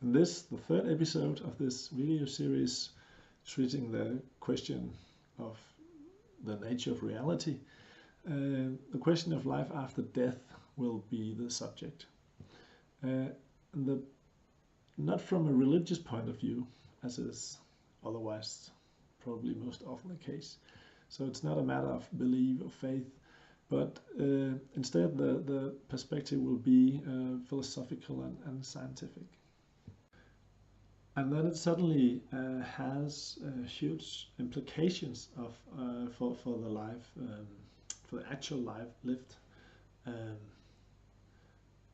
In this, the third episode of this video series, treating the question of the nature of reality, the question of life after death will be the subject. Not from a religious point of view, as is otherwise probably most often the case. So it's not a matter of belief or faith, but instead the perspective will be philosophical and scientific. And then it suddenly has huge implications for the life, for the actual life lived.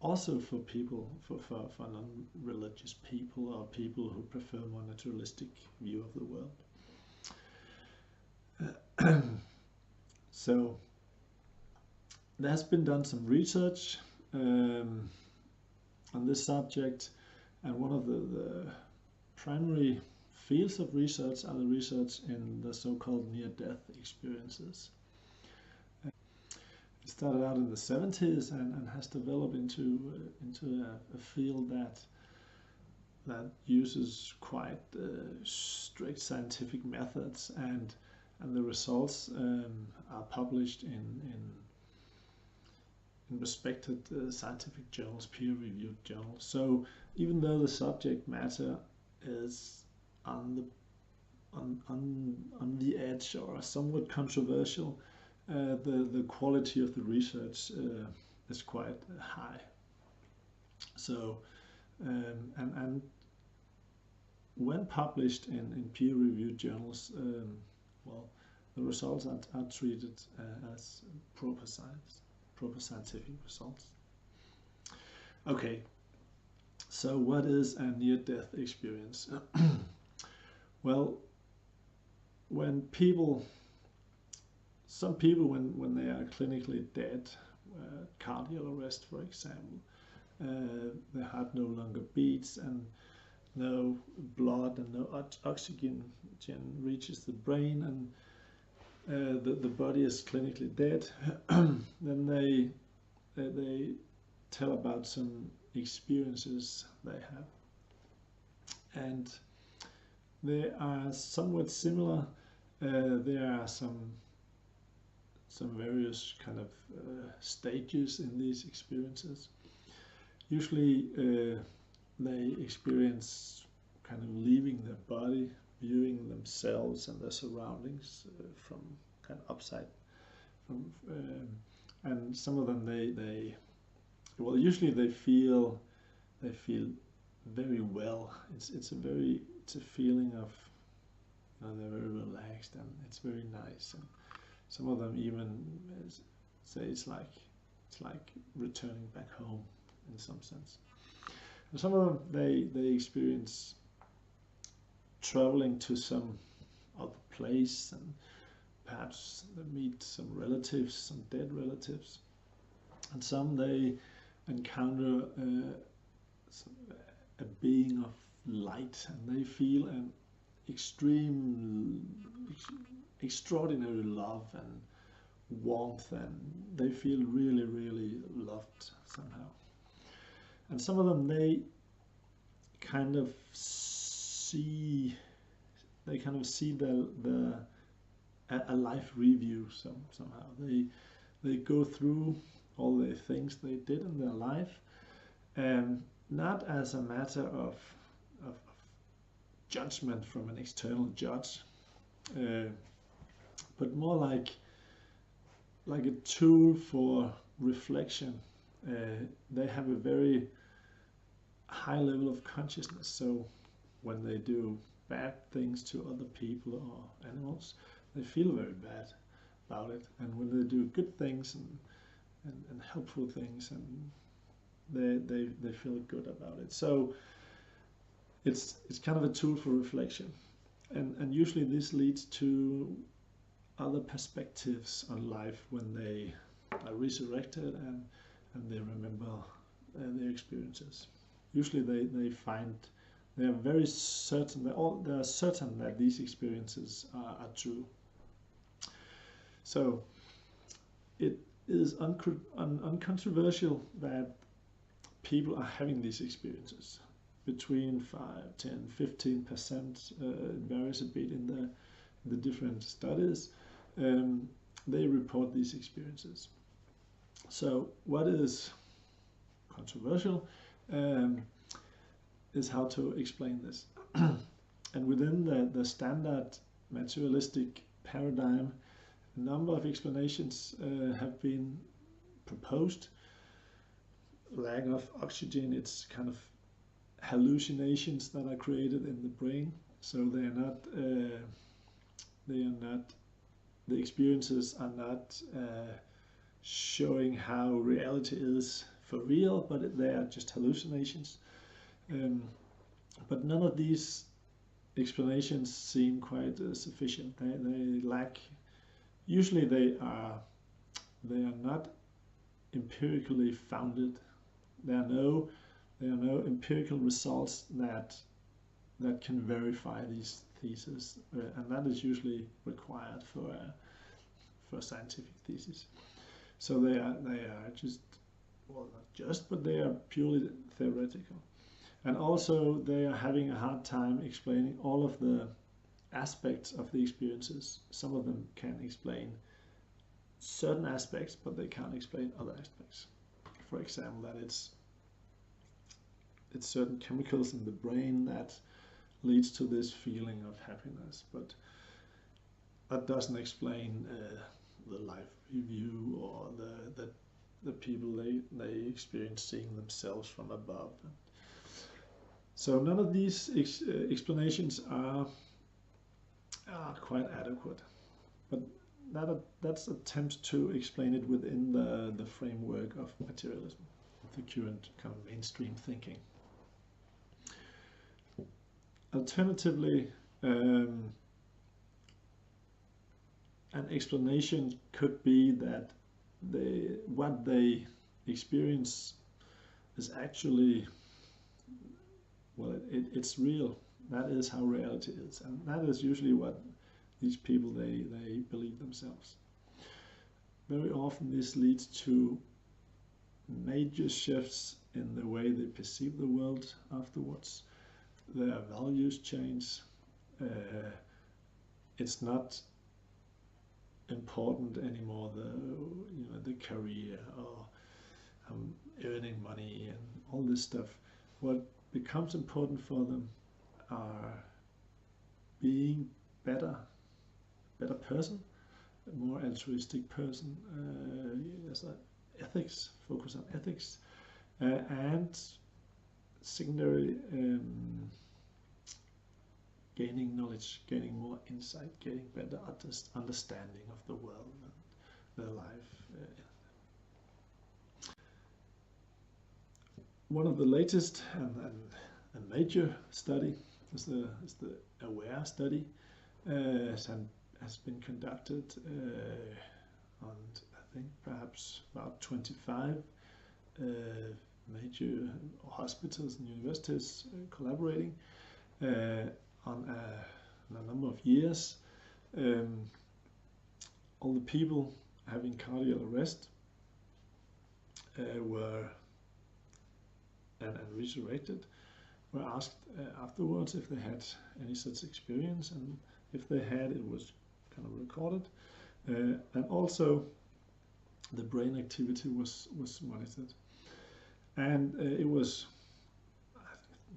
Also for people, for non-religious people or people who prefer more naturalistic view of the world. So there has been done some research on this subject, and one of the primary fields of research are the research in the so-called near-death experiences. It started out in the 70s and has developed into a field that uses quite strict scientific methods, and the results are published in respected scientific journals, peer-reviewed journals. So even though the subject matter is on the edge or somewhat controversial, the quality of the research is quite high. So and when published in peer-reviewed journals, well, the results are treated as proper science, proper scientific results. Okay, so what is a near-death experience? Well, some people when they are clinically dead, cardiac arrest for example, the heart no longer beats and no blood and no oxygen reaches the brain, and the body is clinically dead. Then they tell about some experiences they have, and they are somewhat similar. There are some various kind of stages in these experiences. Usually they experience kind of leaving their body, viewing themselves and their surroundings from kind of upside from, and some of them they well, usually they feel very well. It's a feeling of, you know, they're very relaxed and it's very nice. And some of them even say it's like returning back home in some sense. And some of them they experience traveling to some other place, and perhaps they meet some relatives, some dead relatives. And some they encounter a being of light, and they feel an extraordinary love and warmth, and they feel really, really loved somehow. And some of them they kind of see a life review somehow. They go through all the things they did in their life, not as a matter of judgment from an external judge, but more like a tool for reflection. They have a very high level of consciousness, so when they do bad things to other people or animals, they feel very bad about it. And when they do good things and helpful things, and they feel good about it. So it's kind of a tool for reflection, and usually this leads to other perspectives on life when they are resurrected and they remember their experiences. Usually they find they are very certain, they are certain that these experiences are true. So it is uncontroversial that people are having these experiences. between 5, 10, 15%, it varies a bit in the different studies, they report these experiences. So what is controversial is how to explain this. And within the standard materialistic paradigm, a number of explanations have been proposed. Lack of oxygen, it's kind of hallucinations that are created in the brain, so they are not the experiences are not showing how reality is for real, but they are just hallucinations. But none of these explanations seem quite sufficient. They lack. Usually, they are not empirically founded. There are no empirical results that can verify these theses, and that is usually required for a scientific thesis. So they are just, well, not just, but they are purely theoretical. And also they are having a hard time explaining all of the aspects of the experiences. Some of them can explain certain aspects, but they can't explain other aspects. For example, that it's certain chemicals in the brain that leads to this feeling of happiness, but that doesn't explain the life review or the people they experience seeing themselves from above. So none of these explanations are quite adequate, but that's attempt to explain it within the framework of materialism, the current kind of mainstream thinking. Alternatively, an explanation could be that what they experience is actually, well, it's real. That is how reality is, and that is usually what these people they believe themselves. Very often this leads to major shifts in the way they perceive the world afterwards. Their values change. It's not important anymore the career or earning money and all this stuff. What becomes important for them are being better person, a more altruistic person, ethics, focus on ethics, and secondary, gaining knowledge, gaining more insight, getting better understanding of the world and their life. One of the latest and major study is the AWARE study. Has been conducted on, I think, perhaps about 25 major hospitals and universities collaborating on a number of years. All the people having cardiac arrest were and resurrected were asked afterwards if they had any such experience, and if they had, it was kind of recorded, and also the brain activity was monitored, and it was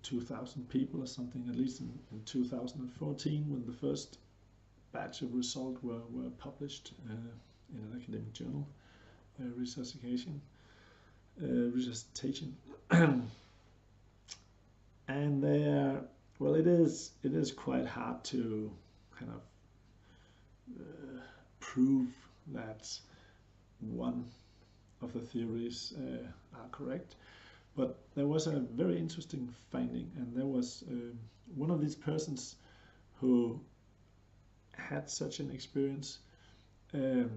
2,000 people or something, at least in 2014, when the first batch of results were published in an academic journal, REsuscitation. And there, well, it is quite hard to kind of prove that one of the theories are correct, but there was a very interesting finding, and there was one of these persons who had such an experience. That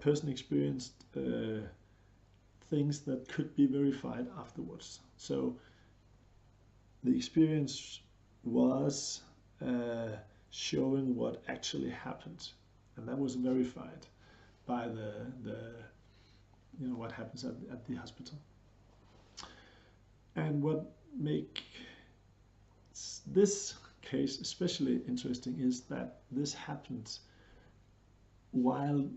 person experienced things that could be verified afterwards. So the experience was showing what actually happened, and that was verified by what happens at the hospital. And what makes this case especially interesting is that this happened while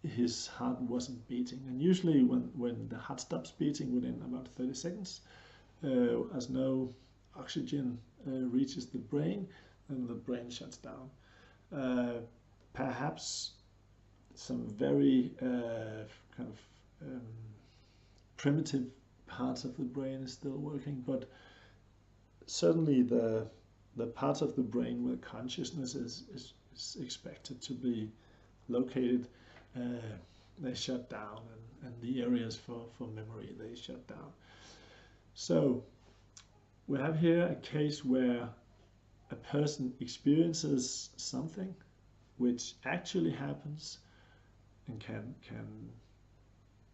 his heart wasn't beating. And usually when the heart stops beating within about 30 seconds, as no oxygen reaches the brain, then the brain shuts down. Perhaps some very kind of primitive parts of the brain is still working, but certainly the parts of the brain where consciousness is expected to be located, they shut down, and the areas for memory, they shut down. So we have here a case where a person experiences something which actually happens and can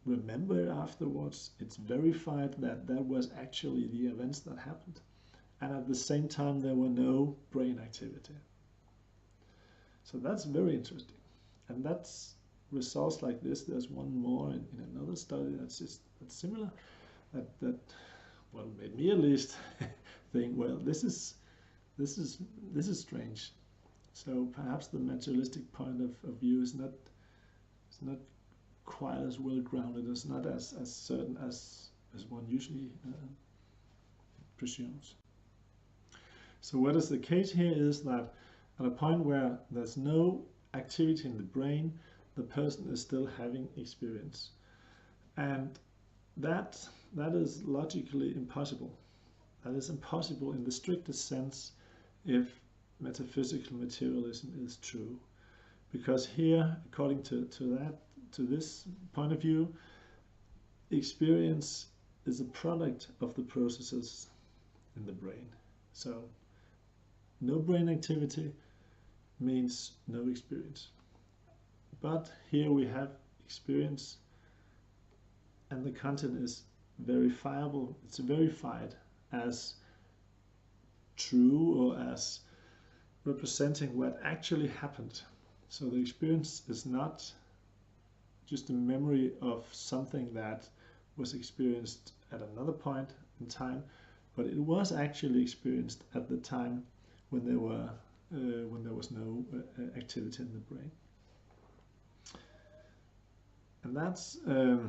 remember it afterwards. It's verified that that was actually the events that happened, and at the same time there were no brain activity. So that's very interesting, and that's results like this. There's one more in another study that's similar, that well, made me at least think, well, this is strange. So perhaps the materialistic point of view is not quite as well grounded, it's not as certain as one usually presumes. So what is the case here is that at a point where there's no activity in the brain, the person is still having experience, and that is logically impossible. That is impossible in the strictest sense if metaphysical materialism is true, because here, according to this point of view, experience is a product of the processes in the brain. So no brain activity means no experience. But here we have experience, and the content is verifiable. It's verified as true or as representing what actually happened. So the experience is not just a memory of something that was experienced at another point in time, but it was actually experienced at the time when there was no activity in the brain. And that's a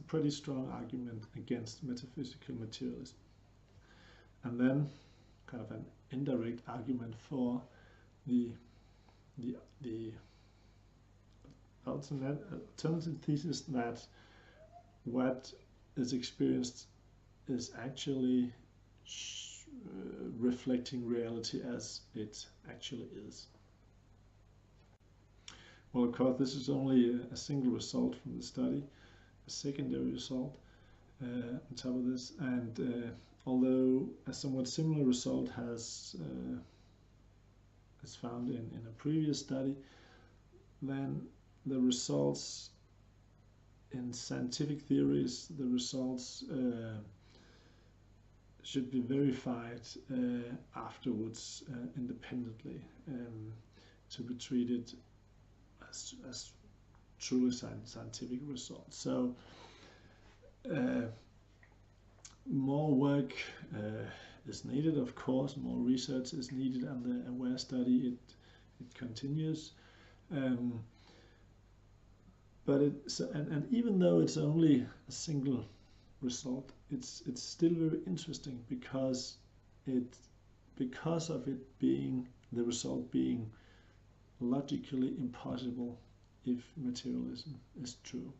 pretty strong argument against metaphysical materialism. And then kind of an indirect argument for the alternative thesis that what is experienced is actually reflecting reality as it actually is. Well, of course, this is only a single result from the study, a secondary result on top of this, and although a somewhat similar result is found in a previous study, then the results in scientific theories, the results should be verified afterwards independently to be treated as truly scientific results. So more work is needed, of course, more research is needed, and the AWARE study, it continues. But and even though it's only a single result, it's still very interesting because of it being the result being logically impossible if materialism is true.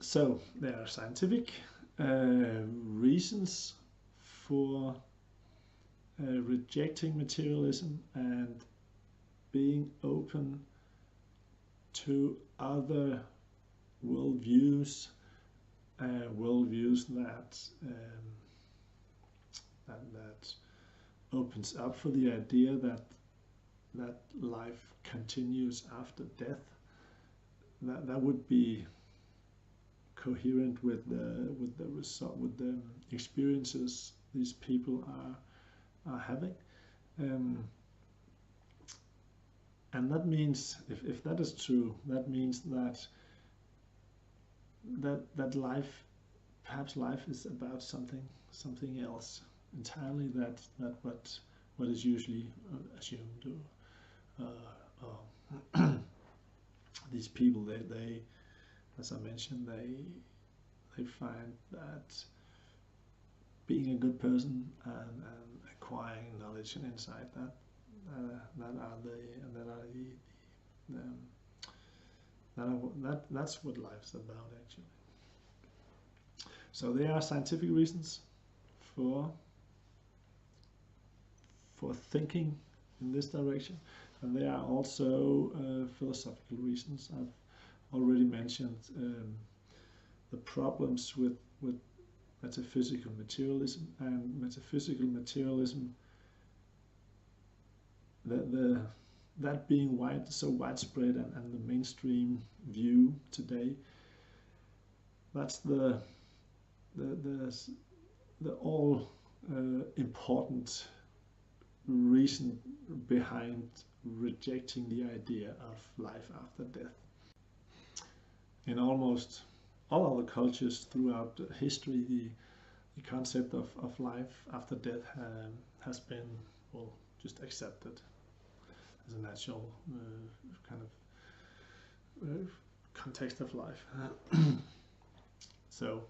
So there are scientific reasons for rejecting materialism and being open to other worldviews, that opens up for the idea that life continues after death. That would be coherent with the result, with the experiences these people are having. And that means, if that is true, that means that life, perhaps life is about something else entirely, that what is usually assumed. These people, they, as I mentioned, they find that being a good person and acquiring knowledge and insight, that's what life's about, actually. So there are scientific reasons for thinking in this direction, and there are also philosophical reasons. I've already mentioned the problems with metaphysical materialism, and metaphysical materialism, that being so widespread and the mainstream view today. That's the all important reason behind rejecting the idea of life after death. In almost all other cultures throughout history, the concept of life after death has been, well, just accepted as a natural kind of context of life. So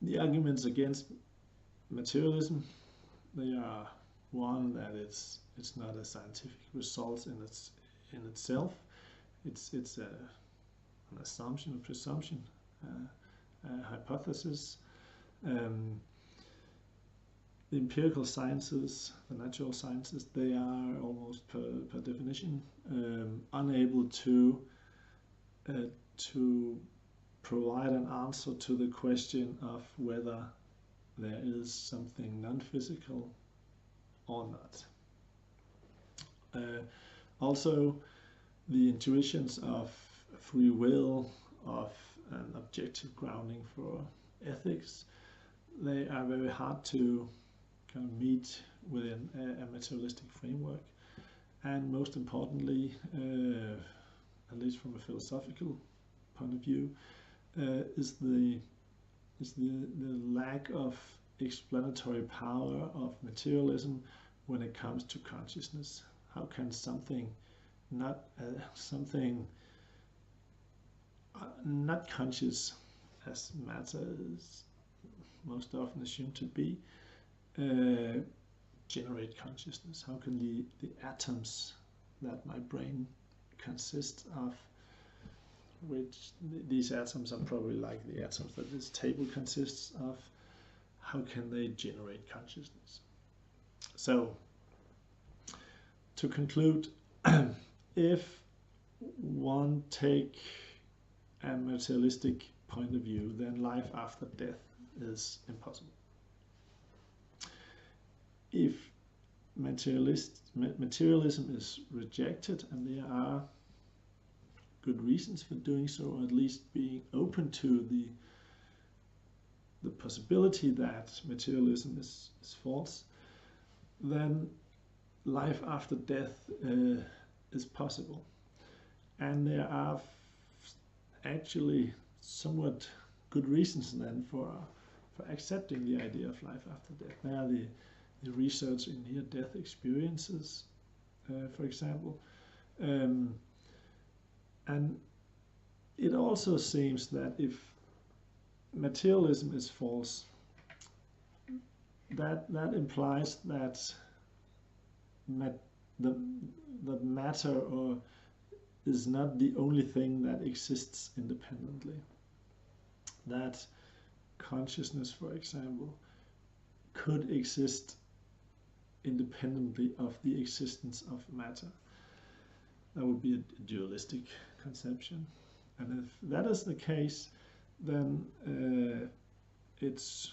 the arguments against materialism, they are, one, that it's not a scientific result in itself. It's an assumption, a presumption, a hypothesis. The empirical sciences, the natural sciences, they are almost per definition unable to provide an answer to the question of whether there is something non-physical or not. Also, the intuitions of free will, of an objective grounding for ethics, they are very hard to kind of meet within a materialistic framework. And most importantly, at least from a philosophical point of view, is the lack of explanatory power of materialism when it comes to consciousness. How can something not conscious, as matter is most often assumed to be, generate consciousness? How can the atoms that my brain consists of, which these atoms are probably like the atoms that this table consists of, how can they generate consciousness? So, to conclude, if one take a materialistic point of view, then life after death is impossible. If materialism is rejected, and there are good reasons for doing so, or at least being open to the possibility that materialism is false, then life after death is possible. And there are actually somewhat good reasons then for accepting the idea of life after death. There are the research in near-death experiences, for example. And it also seems that if materialism is false, that implies that the matter is not the only thing that exists independently. That consciousness, for example, could exist independently of the existence of matter. That would be a dualistic conception. And if that is the case, then it's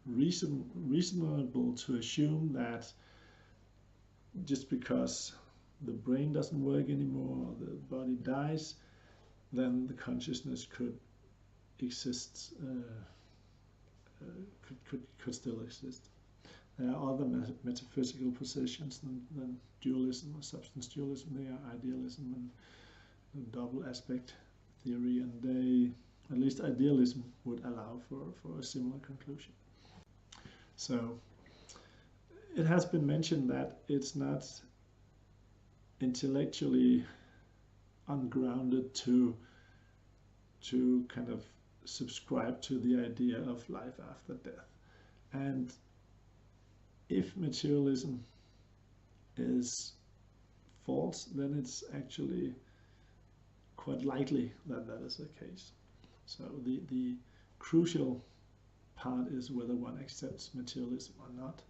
reasonable to assume that just because the brain doesn't work anymore, or the body dies, then the consciousness could exist, could still exist. There are other metaphysical positions than dualism or substance dualism. They are idealism and double aspect theory, and they, at least idealism, would allow for a similar conclusion. So it has been mentioned that it's not intellectually ungrounded to kind of subscribe to the idea of life after death. And if materialism is false, then it's actually quite likely that that is the case. So the crucial part is whether one accepts materialism or not.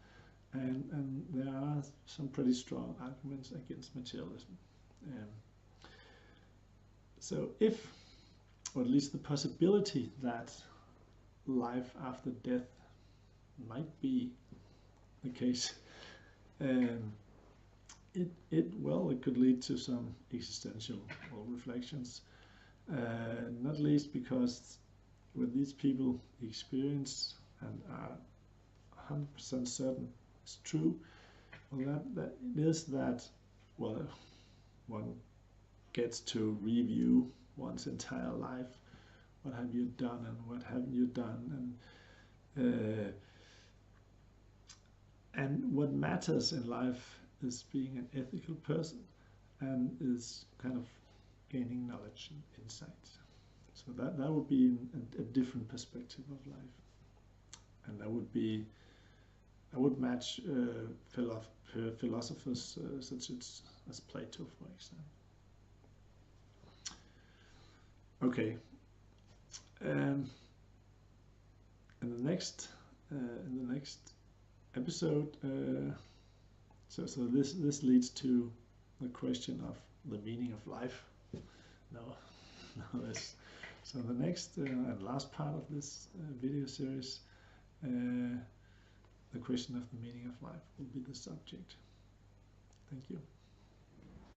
And there are some pretty strong arguments against materialism. So if, or at least the possibility that life after death might be the case, it could lead to some existential reflections, not least because when these people experience and are 100% certain it's true, well, that it is that, well, one gets to review one's entire life. What have you done and what haven't you done, and what matters in life is being an ethical person and is kind of gaining knowledge and insight. So that would be a different perspective of life, and that would match philosophers such as Plato, for example. Okay. In the next episode, so this leads to the question of the meaning of life. So the next and last part of this video series, the question of the meaning of life will be the subject. Thank you.